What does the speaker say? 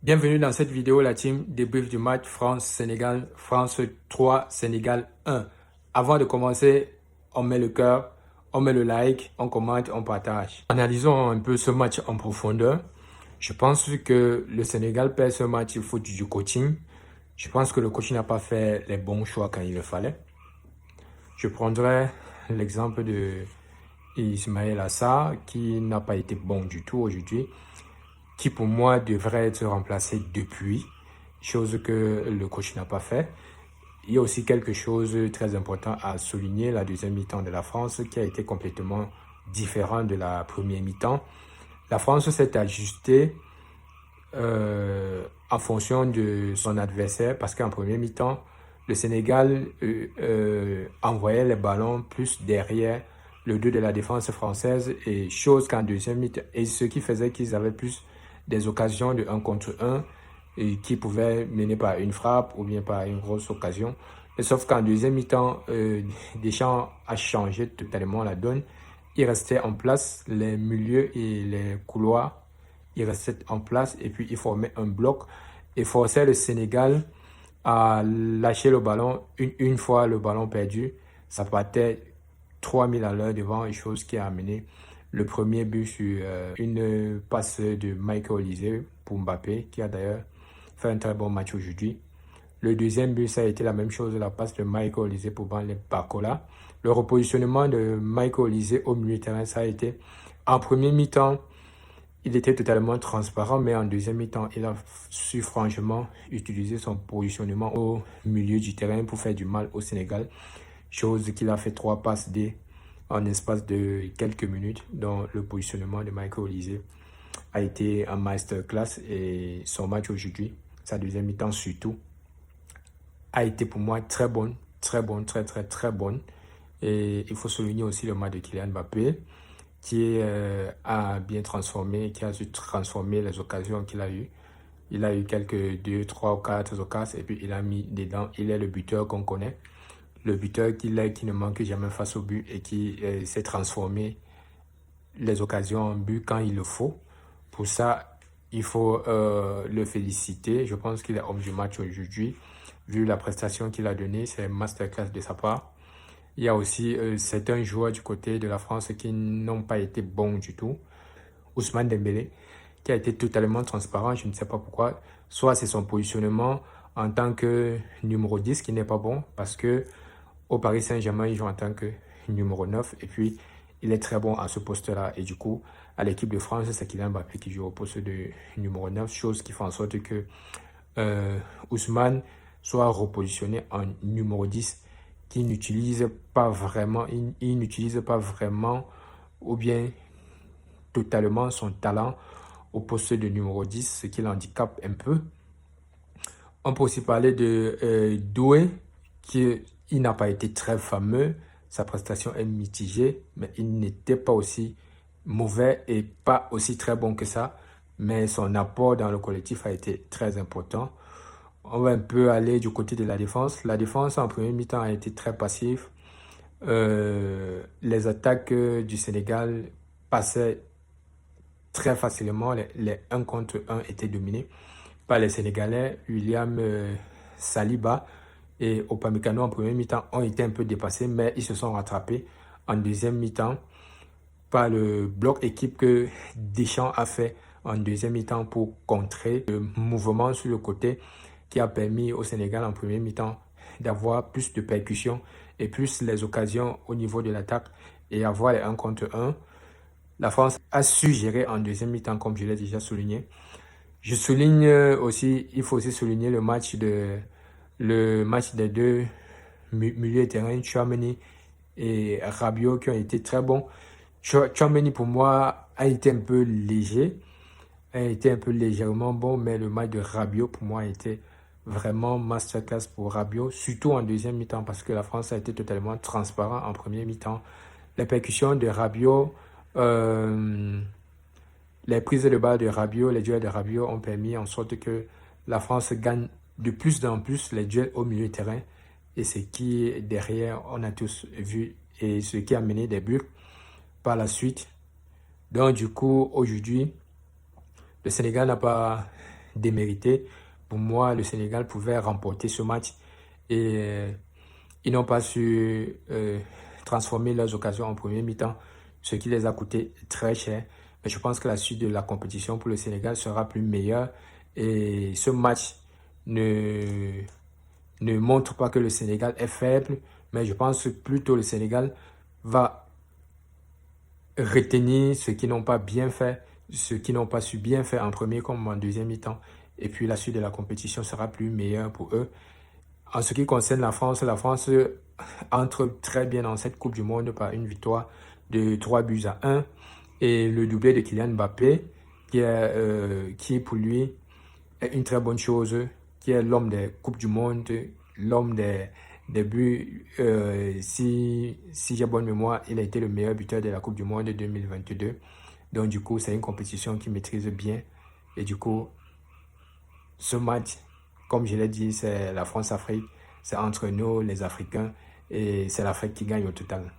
Bienvenue dans cette vidéo, la team débrief du match France-Sénégal, France 3, Sénégal 1. Avant de commencer, on met le cœur, on met le like, on commente, on partage. Analysons un peu ce match en profondeur. Je pense que le Sénégal perd ce match faute du coaching. Je pense que le coach n'a pas fait les bons choix quand il le fallait. Je prendrai l'exemple de Ismaël Assar qui n'a pas été bon du tout aujourd'hui, qui pour moi devrait être remplacé depuis, chose que le coach n'a pas fait. Il y a aussi quelque chose de très important à souligner, la deuxième mi-temps de la France qui a été complètement différent de la première mi-temps. La France s'est ajustée en fonction de son adversaire parce qu'en première mi-temps, le Sénégal envoyait les ballons plus derrière le dos de la défense française et chose qu'en deuxième mi-temps, et ce qui faisait qu'ils avaient plus des occasions de 1 contre 1 et qui pouvaient mener par une frappe ou bien par une grosse occasion. Et sauf qu'en deuxième mi-temps, Deschamps a changé totalement la donne. Il restait en place les milieux et les couloirs. Il restait en place et puis il formait un bloc et forçait le Sénégal à lâcher le ballon. Une fois le ballon perdu, ça partait 3000 à l'heure devant, chose qui a amené le premier but sur une passe de Michael Olise pour Mbappé, qui a d'ailleurs fait un très bon match aujourd'hui. Le deuxième but, ça a été la même chose, la passe de Michael Olise pour Banlé Bakola. Le repositionnement de Michael Olise au milieu de terrain, ça a été en premier mi-temps, il était totalement transparent, mais en deuxième mi-temps, il a su franchement utiliser son positionnement au milieu du terrain pour faire du mal au Sénégal. Chose qu'il a fait 3 passes D en espace de quelques minutes, dont le positionnement de Michael Olise a été un masterclass et son match aujourd'hui, sa deuxième mi-temps surtout, a été pour moi très bonne, très bonne, très bonne. Et il faut souligner aussi le match de Kylian Mbappé qui a bien transformé, qui a su transformer les occasions qu'il a eues. Il a eu quelques 2, 3 ou 4 occasions et puis il a mis dedans. Il est le buteur qu'on connaît. Le buteur qu'il est, qui ne manque jamais face au but et qui s'est transformé les occasions en but quand il le faut. Pour ça, il faut le féliciter. Je pense qu'il est homme du match aujourd'hui. Vu la prestation qu'il a donnée, c'est un masterclass de sa part. Il y a aussi certains joueurs du côté de la France qui n'ont pas été bons du tout. Ousmane Dembélé, qui a été totalement transparent, je ne sais pas pourquoi. Soit c'est son positionnement en tant que numéro 10 qui n'est pas bon, parce que au Paris Saint-Germain, il joue en tant que numéro 9, et puis il est très bon à ce poste-là. Et du coup, à l'équipe de France, c'est Kylian Mbappé qui joue au poste de numéro 9, chose qui fait en sorte que Ousmane soit repositionné en numéro 10 qui n'utilise pas vraiment, il n'utilise pas vraiment ou bien totalement son talent au poste de numéro 10, ce qui l'handicape un peu. On peut aussi parler de Doué, qui il n'a pas été très fameux, sa prestation est mitigée, mais il n'était pas aussi mauvais et pas aussi très bon que ça, mais son apport dans le collectif a été très important. On va un peu aller du côté de la défense. La défense en premier mi-temps a été très passive. Les attaques du Sénégal passaient très facilement. Les 1 contre 1 étaient dominés par les Sénégalais. William Saliba et Upamecano en premier mi-temps ont été un peu dépassés, mais ils se sont rattrapés en deuxième mi-temps par le bloc équipe que Deschamps a fait en deuxième mi-temps pour contrer le mouvement sur le côté qui a permis au Sénégal en premier mi-temps d'avoir plus de percussions et plus les occasions au niveau de l'attaque et avoir les 1 contre 1. La France a su gérer en deuxième mi-temps, comme je l'ai déjà souligné. Je souligne aussi, il faut aussi souligner le match des deux milieux de terrain, Tchouaméni et Rabiot, qui ont été très bons. Tchouaméni, pour moi, a été un peu léger, a été un peu légèrement bon, mais le match de Rabiot, pour moi, a été vraiment masterclass pour Rabiot, surtout en deuxième mi-temps, parce que la France a été totalement transparent en premier mi-temps. Les percussions de Rabiot, les prises de balles de Rabiot, les duels de Rabiot ont permis en sorte que la France gagne de plus en plus les duels au milieu de terrain. Et ce qui, derrière, on a tous vu, et ce qui a mené des buts par la suite. Donc, du coup, aujourd'hui, le Sénégal n'a pas démérité. Pour moi, le Sénégal pouvait remporter ce match et ils n'ont pas su transformer leurs occasions en premier mi-temps, ce qui les a coûté très cher. Mais je pense que la suite de la compétition pour le Sénégal sera plus meilleure et ce match ne, ne montre pas que le Sénégal est faible, mais je pense que plutôt le Sénégal va retenir ce qu'ils n'ont pas bien fait, ce qu'ils n'ont pas su bien faire en premier comme en deuxième mi-temps. Et puis la suite de la compétition sera plus meilleure pour eux. En ce qui concerne la France entre très bien dans cette Coupe du Monde par une victoire de 3 buts à 1 et le doublé de Kylian Mbappé qui pour lui est une très bonne chose, qui est l'homme des Coupes du Monde, l'homme des buts. Si j'ai bonne mémoire, il a été le meilleur buteur de la Coupe du Monde 2022. Donc du coup, c'est une compétition qu'il maîtrise bien. Et du coup, ce match, comme je l'ai dit, c'est la France-Afrique. C'est entre nous, les Africains, et c'est l'Afrique qui gagne au total.